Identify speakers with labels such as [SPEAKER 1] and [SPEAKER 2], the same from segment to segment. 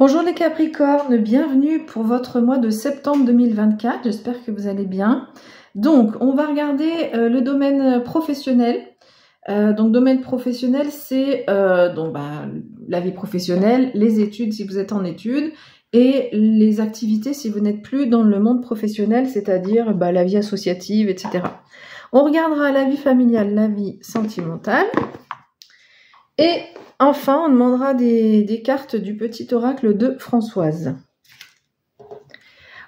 [SPEAKER 1] Bonjour les Capricornes, bienvenue pour votre mois de septembre 2024, j'espère que vous allez bien. Donc, on va regarder le domaine professionnel. Domaine professionnel, c'est la vie professionnelle, les études si vous êtes en études, et les activités si vous n'êtes plus dans le monde professionnel, c'est-à-dire la vie associative, etc. On regardera la vie familiale, la vie sentimentale, et enfin, on demandera des cartes du petit oracle de Françoise.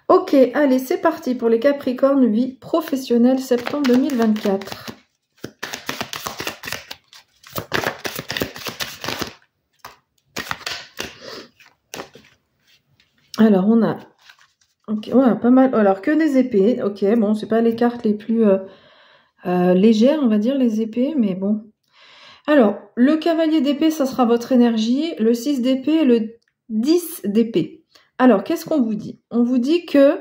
[SPEAKER 1] Ok, allez, c'est parti pour les Capricornes, vie professionnelle, septembre 2024. Alors, on a pas mal. Alors, que des épées. Ok, bon, c'est pas les cartes les plus légères, on va dire, les épées, mais bon. Alors, le cavalier d'épée, ça sera votre énergie. Le 6 d'épée et le 10 d'épée. Alors, qu'est-ce qu'on vous dit? On vous dit que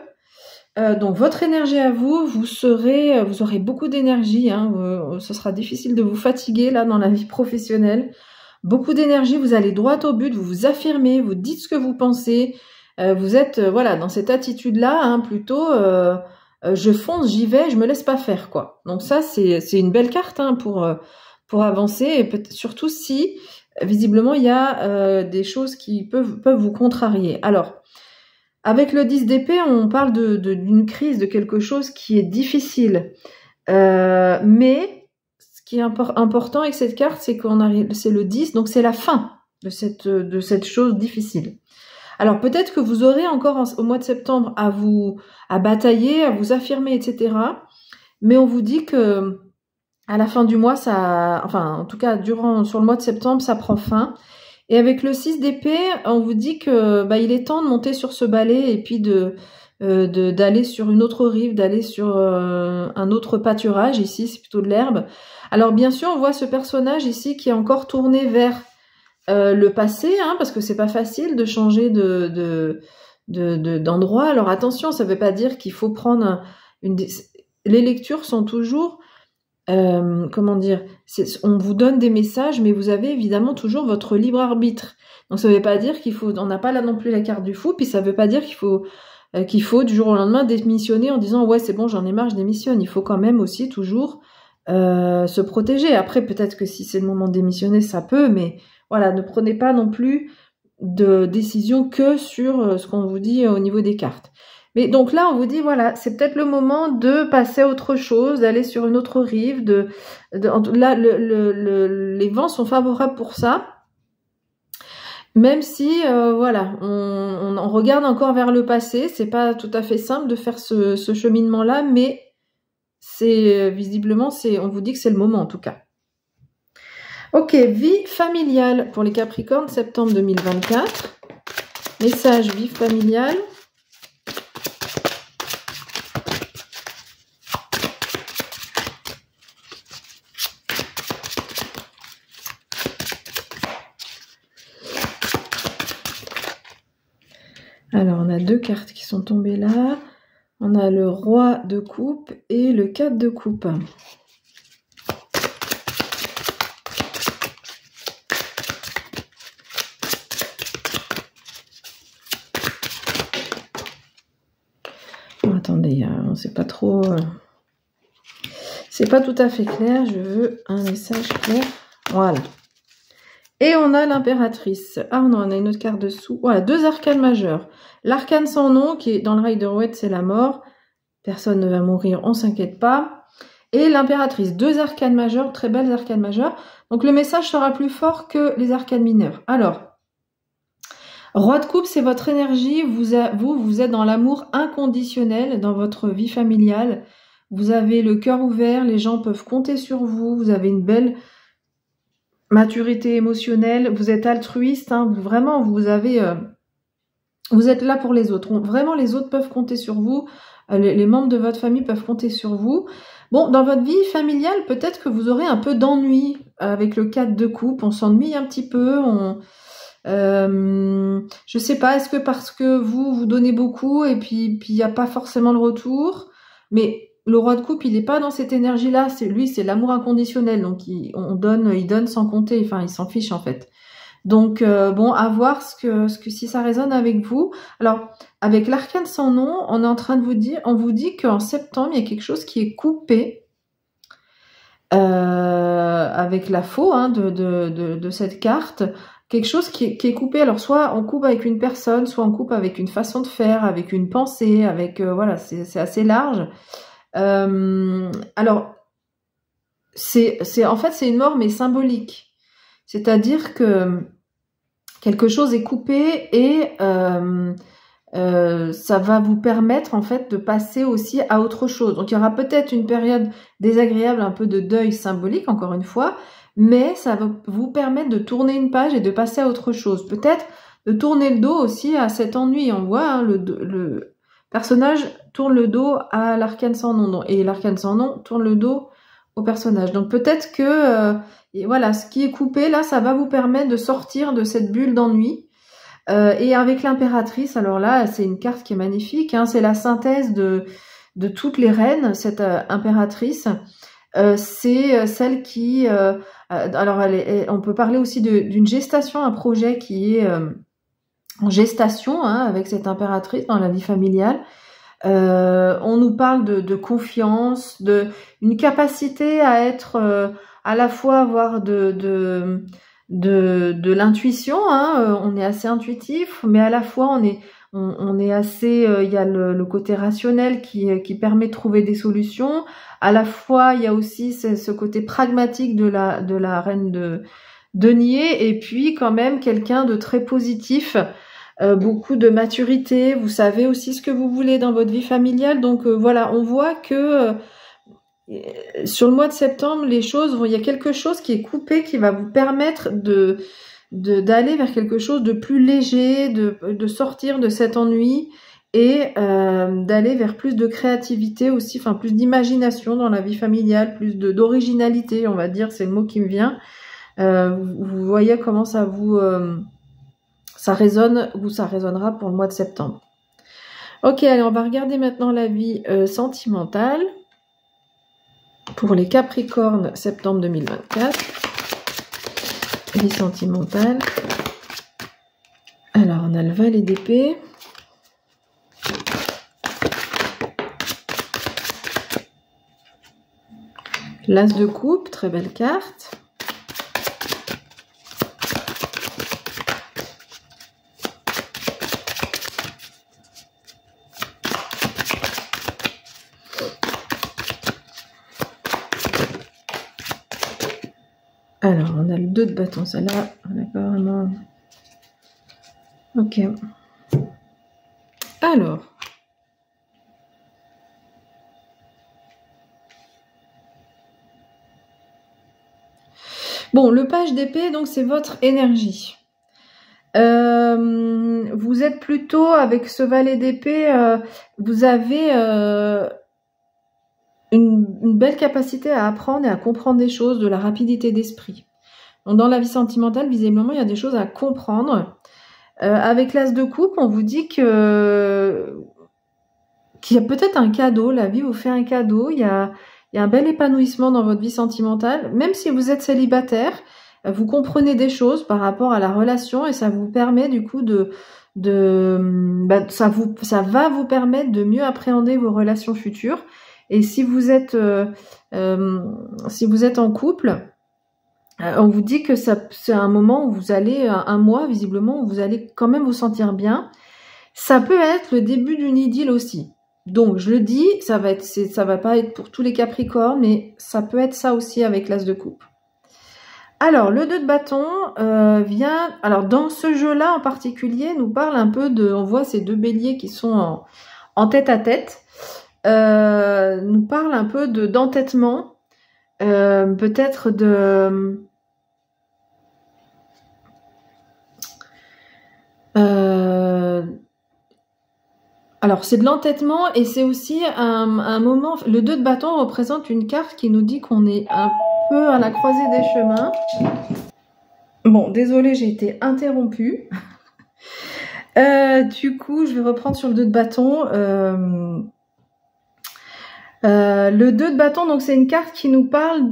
[SPEAKER 1] donc votre énergie à vous, vous aurez beaucoup d'énergie. Ce sera difficile de vous fatiguer là dans la vie professionnelle. Beaucoup d'énergie, vous allez droit au but, vous vous affirmez, vous dites ce que vous pensez. Vous êtes voilà dans cette attitude-là, plutôt je fonce, j'y vais, je me laisse pas faire quoi. Donc ça c'est une belle carte pour avancer, et surtout si visiblement il y a des choses qui peuvent vous contrarier. Alors avec le 10 d'épée, on parle d'une crise, de quelque chose qui est difficile, mais ce qui est important avec cette carte, c'est c'est le 10, donc c'est la fin de cette chose difficile. Alors peut-être que vous aurez encore au mois de septembre à batailler, à vous affirmer, etc. Mais on vous dit que à la fin du mois, en tout cas sur le mois de septembre, ça prend fin. Et avec le 6 d'épée, on vous dit que il est temps de monter sur ce balai et puis d'aller sur une autre rive, d'aller sur un autre pâturage. Ici, c'est plutôt de l'herbe. Alors bien sûr, on voit ce personnage ici qui est encore tourné vers le passé, parce que c'est pas facile de changer d'endroit. Alors attention, ça veut pas dire qu'il faut prendre les lectures sont toujours comment dire, on vous donne des messages, mais vous avez évidemment toujours votre libre arbitre. Donc ça veut pas dire on n'a pas là non plus la carte du fou, puis ça veut pas dire qu'il faut du jour au lendemain démissionner en disant ouais c'est bon j'en ai marre, je démissionne. Il faut quand même aussi toujours se protéger. Après peut-être que si c'est le moment de démissionner ça peut, mais voilà, ne prenez pas non plus de décision que sur ce qu'on vous dit au niveau des cartes. Mais donc là, on vous dit, voilà, c'est peut-être le moment de passer à autre chose, d'aller sur une autre rive. Là, les vents sont favorables pour ça. Même si, voilà, on regarde encore vers le passé. C'est pas tout à fait simple de faire ce cheminement-là, mais visiblement, on vous dit que c'est le moment en tout cas. Ok, vie familiale pour les Capricornes, septembre 2024. Message vie familiale. Alors, on a deux cartes qui sont tombées là. On a le roi de coupe et le 4 de coupe. Bon, attendez, on sait pas trop... C'est pas tout à fait clair, je veux un message clair. Voilà. Et on a l'impératrice. Ah non, on a une autre carte dessous. Voilà, deux arcanes majeurs. L'arcane sans nom, qui est dans le Rider-Waite, c'est la mort. Personne ne va mourir, on s'inquiète pas. Et l'impératrice, deux arcanes majeures, très belles arcanes majeures. Donc le message sera plus fort que les arcanes mineures. Alors, roi de coupe, c'est votre énergie. Vous êtes dans l'amour inconditionnel dans votre vie familiale. Vous avez le cœur ouvert, les gens peuvent compter sur vous. Vous avez une belle maturité émotionnelle, vous êtes altruiste, vraiment, vous êtes là pour les autres. Vraiment, les autres peuvent compter sur vous, les membres de votre famille peuvent compter sur vous. Bon, dans votre vie familiale, peut-être que vous aurez un peu d'ennui avec le 4 de coupe, on s'ennuie un petit peu, je sais pas, est-ce que parce que vous donnez beaucoup et puis il n'y a pas forcément le retour, mais le roi de coupe, il n'est pas dans cette énergie-là. C'est l'amour inconditionnel. Donc, il donne sans compter. Enfin, il s'en fiche, en fait. Donc bon, à voir si ça résonne avec vous. Alors avec l'arcane sans nom, on est en train de vous dire, on vous dit qu'en septembre il y a quelque chose qui est coupé avec la faux hein, de cette carte. Quelque chose qui est coupé. Alors soit on coupe avec une personne, soit on coupe avec une façon de faire, avec une pensée, avec voilà, c'est assez large. Alors en fait c'est une mort mais symbolique. C'est-à-dire que quelque chose est coupé et ça va vous permettre en fait de passer aussi à autre chose. Donc il y aura peut-être une période désagréable, un peu de deuil symbolique encore une fois, mais ça va vous permettre de tourner une page et de passer à autre chose. Peut-être de tourner le dos aussi à cet ennui. On voit hein, le personnage tourne le dos à l'arcane sans nom et l'arcane sans nom tourne le dos au personnage. Donc peut-être que et voilà, ce qui est coupé là, ça va vous permettre de sortir de cette bulle d'ennui. Et avec l'impératrice, alors là, c'est une carte qui est magnifique. Hein, c'est la synthèse de toutes les reines, cette impératrice. C'est celle qui... alors, on peut parler aussi d'une gestation, un projet qui est en gestation hein, avec cette impératrice dans la vie familiale. On nous parle de confiance, une capacité à être à la fois avoir de l'intuition, hein, on est assez intuitif, mais à la fois on est assez, il y a le côté rationnel qui permet de trouver des solutions. À la fois, il y a aussi ce côté pragmatique de la reine de denier, et puis quand même quelqu'un de très positif. Beaucoup de maturité, vous savez aussi ce que vous voulez dans votre vie familiale, donc voilà, on voit que sur le mois de septembre, il y a quelque chose qui est coupé qui va vous permettre d'aller vers quelque chose de plus léger, de sortir de cet ennui et d'aller vers plus de créativité aussi, enfin plus d'imagination dans la vie familiale, plus d'originalité, on va dire, c'est le mot qui me vient. Vous voyez comment ça ça résonne ou ça résonnera pour le mois de septembre. Ok, allez, on va regarder maintenant la vie sentimentale pour les Capricornes, septembre 2024. Vie sentimentale. Alors, on a le valet d'épée. L'as de coupe, très belle carte. Alors, on a le 2 de bâton, celle-là, on n'a pas vraiment... Ok. Alors. Bon, le page d'épée, donc c'est votre énergie. Vous êtes plutôt, avec ce valet d'épée, vous avez une belle capacité à apprendre et à comprendre des choses, de la rapidité d'esprit. Donc, dans la vie sentimentale, visiblement, il y a des choses à comprendre. Avec l'as de coupe, on vous dit qu'il y a peut-être un cadeau, la vie vous fait un cadeau, il y a un bel épanouissement dans votre vie sentimentale. Même si vous êtes célibataire, vous comprenez des choses par rapport à la relation et ça vous permet du coup ça va vous permettre de mieux appréhender vos relations futures. Et si vous êtes en couple, on vous dit que c'est un moment où vous allez, un mois visiblement, où vous allez quand même vous sentir bien. Ça peut être le début d'une idylle aussi. Donc je le dis, ça va pas être pour tous les Capricornes, mais ça peut être ça aussi avec l'as de coupe. Alors le 2 de bâton vient, alors dans ce jeu-là en particulier, nous parle un peu on voit ces deux béliers qui sont en tête à tête. Nous parle un peu d'entêtement, peut-être alors c'est de l'entêtement et c'est aussi un moment, le 2 de bâton représente une carte qui nous dit qu'on est un peu à la croisée des chemins. Bon, désolée, j'ai été interrompue. Du coup, je vais reprendre sur le 2 de bâton. Le 2 de bâton, donc c'est une carte qui nous parle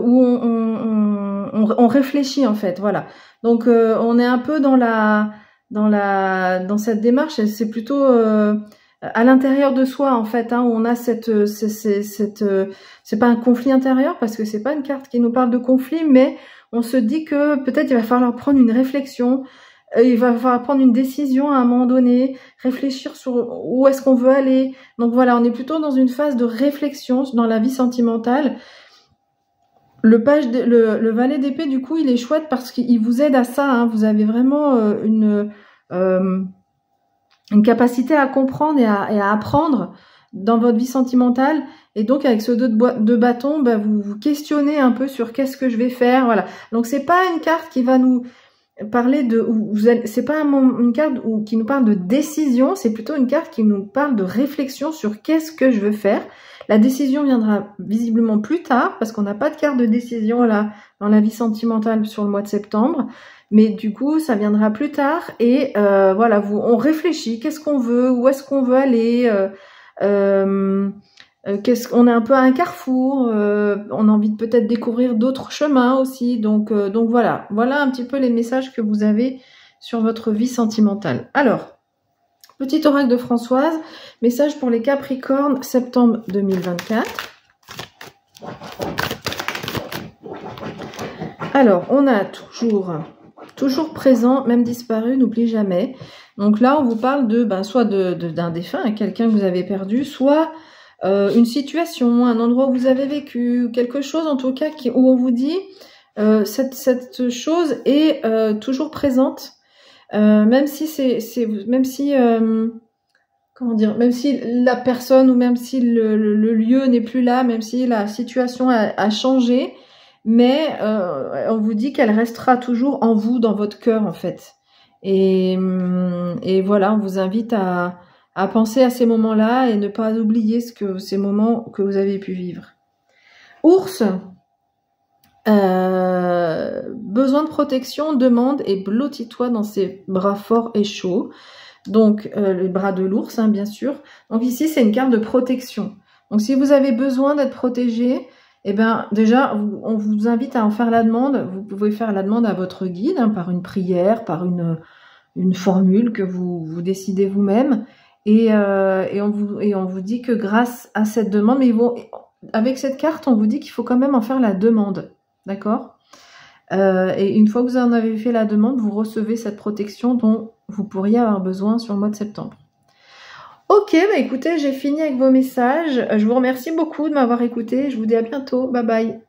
[SPEAKER 1] où on réfléchit en fait, voilà. Donc on est un peu dans cette démarche, c'est plutôt à l'intérieur de soi en fait, hein, où on a c'est pas un conflit intérieur parce que c'est pas une carte qui nous parle de conflit, mais on se dit que peut-être il va falloir prendre une réflexion, il va falloir prendre une décision à un moment donné, réfléchir sur où est-ce qu'on veut aller. Donc voilà, on est plutôt dans une phase de réflexion dans la vie sentimentale. Le valet d'épée, du coup, il est chouette parce qu'il vous aide à ça, hein. Vous avez vraiment une capacité à comprendre et à apprendre dans votre vie sentimentale. Et donc, avec ce 2 de bâton, bah, vous questionnez un peu sur qu'est-ce que je vais faire. Voilà. Donc, c'est pas une carte qui va nous parler de... C'est pas une carte qui nous parle de décision, c'est plutôt une carte qui nous parle de réflexion sur qu'est-ce que je veux faire. La décision viendra visiblement plus tard, parce qu'on n'a pas de carte de décision là dans la vie sentimentale sur le mois de septembre. Mais du coup, ça viendra plus tard. Et voilà, on réfléchit. Qu'est-ce qu'on veut? Où est-ce qu'on veut aller? On est un peu à un carrefour. On a envie de peut-être découvrir d'autres chemins aussi. Donc voilà. Voilà un petit peu les messages que vous avez sur votre vie sentimentale. Alors, petit oracle de Françoise. Message pour les Capricornes, septembre 2024. Alors, on a toujours présent, même disparu, n'oublie jamais. Donc là, on vous parle de soit d'un défunt, quelqu'un que vous avez perdu, soit une situation, un endroit où vous avez vécu, quelque chose en tout cas où on vous dit cette chose est toujours présente, même si comment dire, même si la personne ou même si le lieu n'est plus là, même si la situation a changé, mais on vous dit qu'elle restera toujours en vous, dans votre cœur en fait. Et voilà, on vous invite à penser à ces moments-là et ne pas oublier ces moments que vous avez pu vivre. Ours, besoin de protection, demande et blottis-toi dans ses bras forts et chauds. Donc, les bras de l'ours, hein, bien sûr. Donc ici, c'est une carte de protection. Donc, si vous avez besoin d'être protégé, eh ben, déjà, on vous invite à en faire la demande. Vous pouvez faire la demande à votre guide, hein, par une prière, par une formule que vous décidez vous-même. Et on vous dit que grâce à cette demande, avec cette carte, on vous dit qu'il faut quand même en faire la demande. D'accord ? Et une fois que vous en avez fait la demande, vous recevez cette protection dont vous pourriez avoir besoin sur le mois de septembre. Ok, écoutez, j'ai fini avec vos messages. Je vous remercie beaucoup de m'avoir écouté. Je vous dis à bientôt. Bye bye.